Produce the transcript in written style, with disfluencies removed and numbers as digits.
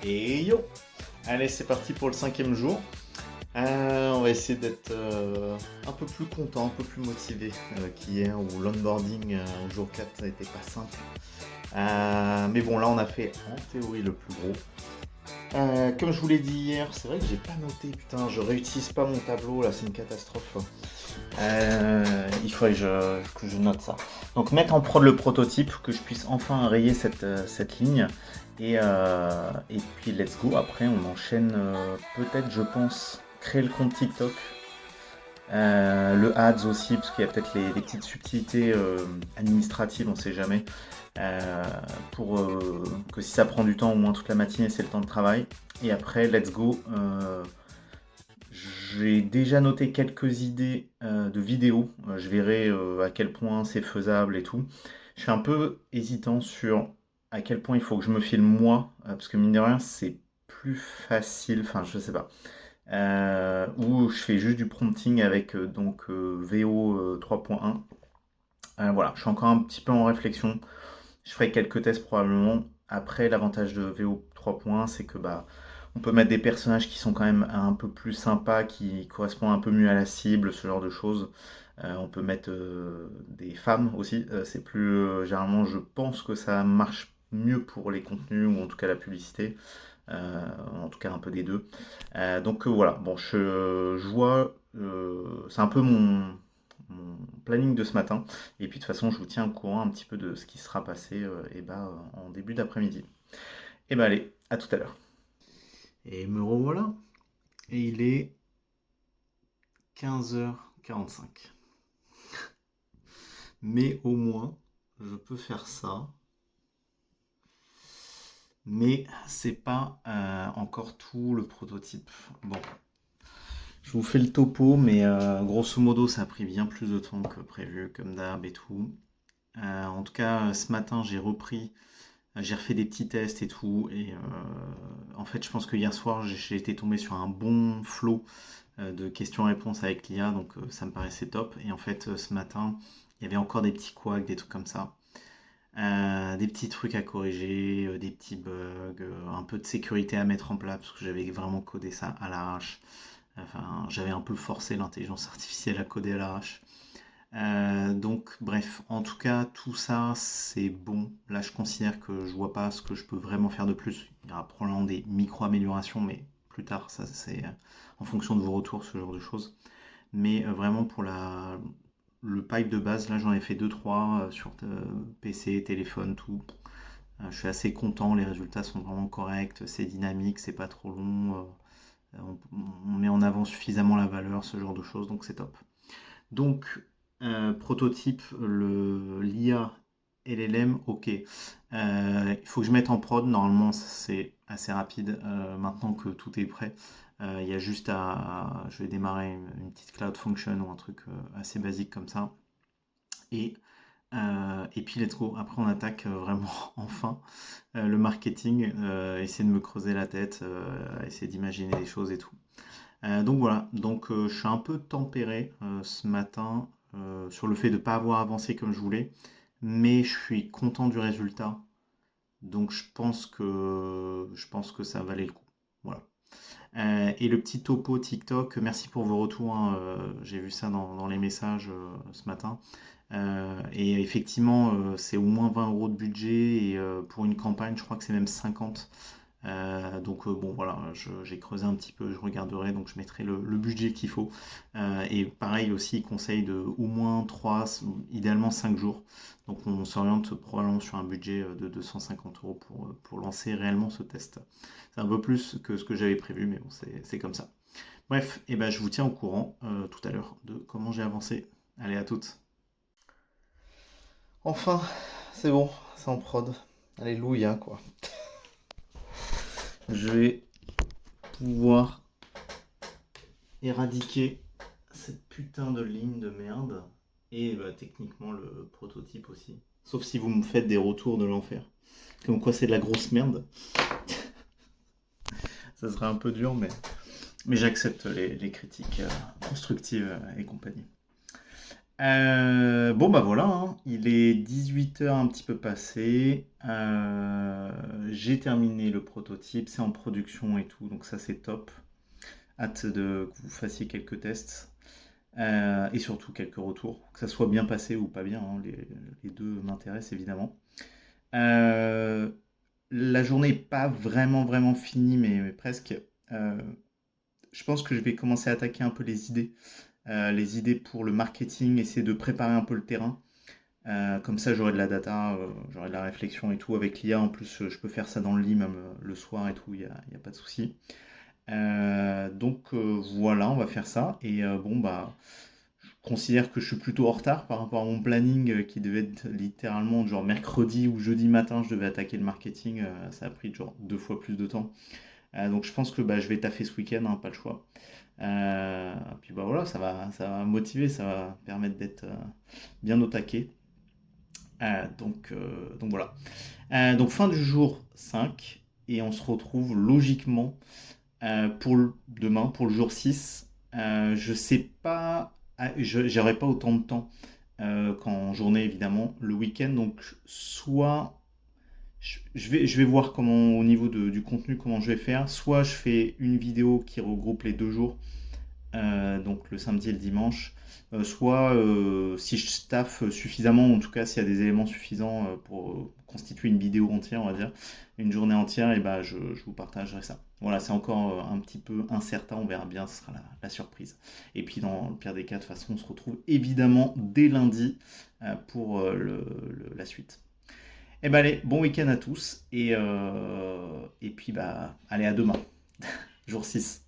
Et yo! Allez, c'est parti pour le 5e jour. On va essayer d'être un peu plus content, un peu plus motivé qu'hier où l'onboarding jour 4 ça a été pas simple. Mais bon, là on a fait en théorie le plus gros. Comme je vous l'ai dit hier, c'est vrai que j'ai pas noté, putain, je réutilise pas mon tableau là, c'est une catastrophe. Il faudrait que je note ça. Donc mettre en prod le prototype, que je puisse enfin rayer cette ligne. Et puis let's go, après on enchaîne peut-être je pense créer le compte TikTok. Le ads aussi, parce qu'il y a peut-être les petites subtilités administratives, on sait jamais. Euh, pour que si ça prend du temps, au moins toute la matinée c'est le temps de travail. Et après let's go. J'ai déjà noté quelques idées de vidéos. Je verrai à quel point c'est faisable et tout. Je suis un peu hésitant sur à quel point il faut que je me filme moi, parce que mine de rien, c'est plus facile. Enfin, je sais pas. Où je fais juste du prompting avec VO 3.1. Voilà, je suis encore un petit peu en réflexion. Je ferai quelques tests probablement. Après, l'avantage de VO 3.1, c'est que bah on peut mettre des personnages qui sont quand même un peu plus sympas, qui correspondent un peu mieux à la cible, ce genre de choses. On peut mettre des femmes aussi. C'est plus généralement, je pense que ça marche mieux pour les contenus ou en tout cas la publicité. En tout cas un peu des deux. Voilà. Bon, je vois. C'est un peu mon planning de ce matin. Et puis de toute façon, je vous tiens au courant un petit peu de ce qui sera passé en début d'après-midi. Et bah allez, à tout à l'heure. Et me revoilà. Et il est 15h45. Mais au moins, je peux faire ça. Mais c'est pas encore tout le prototype. Bon, je vous fais le topo, mais grosso modo, ça a pris bien plus de temps que prévu, comme d'hab et tout. En tout cas, ce matin, j'ai refait des petits tests et tout. Et en fait, je pense que hier soir, j'ai été tombé sur un bon flow de questions-réponses avec l'IA, donc ça me paraissait top. Et en fait, ce matin, il y avait encore des petits couacs, des trucs comme ça. Des petits trucs à corriger, des petits bugs, un peu de sécurité à mettre en place, parce que j'avais vraiment codé ça à l'arrache. Enfin, j'avais un peu forcé l'intelligence artificielle à coder à l'arrache. Donc, bref, en tout cas, tout ça, c'est bon. Là, je considère que je vois pas ce que je peux vraiment faire de plus. Il y aura probablement des micro-améliorations, mais plus tard, ça, c'est en fonction de vos retours, ce genre de choses. Mais vraiment, pour le pipe de base, là, j'en ai fait deux trois sur PC, téléphone, tout. Je suis assez content, les résultats sont vraiment corrects, c'est dynamique, c'est pas trop long. On met en avant suffisamment la valeur, ce genre de choses, donc c'est top. Donc, prototype, l'IA LLM, ok. Il faut que je mette en prod, normalement c'est assez rapide maintenant que tout est prêt. Il y a juste je vais démarrer une petite Cloud Function ou un truc assez basique comme ça. Et puis let's go, après on attaque vraiment enfin le marketing, essayer de me creuser la tête, essayer d'imaginer des choses et tout. Donc voilà, je suis un peu tempéré ce matin sur le fait de ne pas avoir avancé comme je voulais, mais je suis content du résultat, donc je pense que ça valait le coup. Voilà. Et le petit topo TikTok, merci pour vos retours, hein, j'ai vu ça dans les messages ce matin. Et effectivement, c'est au moins 20 euros de budget et pour une campagne, je crois que c'est même 50. Bon voilà, j'ai creusé un petit peu, je regarderai, donc je mettrai le budget qu'il faut. Et pareil aussi, conseil de au moins 3, idéalement 5 jours. Donc on s'oriente probablement sur un budget de 250 euros pour lancer réellement ce test. C'est un peu plus que ce que j'avais prévu, mais bon, c'est comme ça. Bref, et ben, je vous tiens au courant tout à l'heure de comment j'ai avancé. Allez, à toutes. Enfin, c'est bon, c'est en prod. Alléluia, quoi. Je vais pouvoir éradiquer cette putain de ligne de merde. Et bah, techniquement le prototype aussi. Sauf si vous me faites des retours de l'enfer. Comme quoi c'est de la grosse merde. Ça serait un peu dur, mais j'accepte les critiques constructives et compagnie. Bon bah voilà, hein. Il est 18 h un petit peu passé. J'ai terminé le prototype, c'est en production et tout, donc ça c'est top. Hâte que vous fassiez quelques tests et surtout quelques retours, que ça soit bien passé ou pas bien, hein, les deux m'intéressent évidemment. Euh, la journée n'est pas vraiment finie, mais presque. Euh, je pense que je vais commencer à attaquer un peu les idées pour le marketing, essayer de préparer un peu le terrain. Comme ça, j'aurai de la data, j'aurai de la réflexion et tout. Avec l'IA, en plus, je peux faire ça dans le lit, même le soir et tout, y a pas de souci. Donc voilà, on va faire ça. Et bon, bah, je considère que je suis plutôt en retard par rapport à mon planning qui devait être littéralement genre mercredi ou jeudi matin, je devais attaquer le marketing. Ça a pris genre 2 fois plus de temps. Donc je pense que bah, je vais taffer ce week-end, hein, pas le choix. Puis bah voilà, ça va motiver, ça va permettre d'être bien au taquet. Donc voilà. Donc fin du jour 5 et on se retrouve logiquement demain, pour le jour 6. Je sais pas, j'aurai pas autant de temps qu'en journée évidemment, le week-end. Donc soit je vais voir comment au niveau du contenu comment je vais faire. Soit je fais une vidéo qui regroupe les 2 jours, donc le samedi et le dimanche. Soit si je staffe suffisamment, en tout cas s'il y a des éléments suffisants pour constituer une vidéo entière, on va dire, une journée entière, et bah je vous partagerai ça. Voilà, c'est encore un petit peu incertain, on verra bien, ce sera la surprise. Et puis dans le pire des cas, de toute façon, on se retrouve évidemment dès lundi pour la suite. Et bah allez, bon week-end à tous, et puis bah allez à demain, jour 6.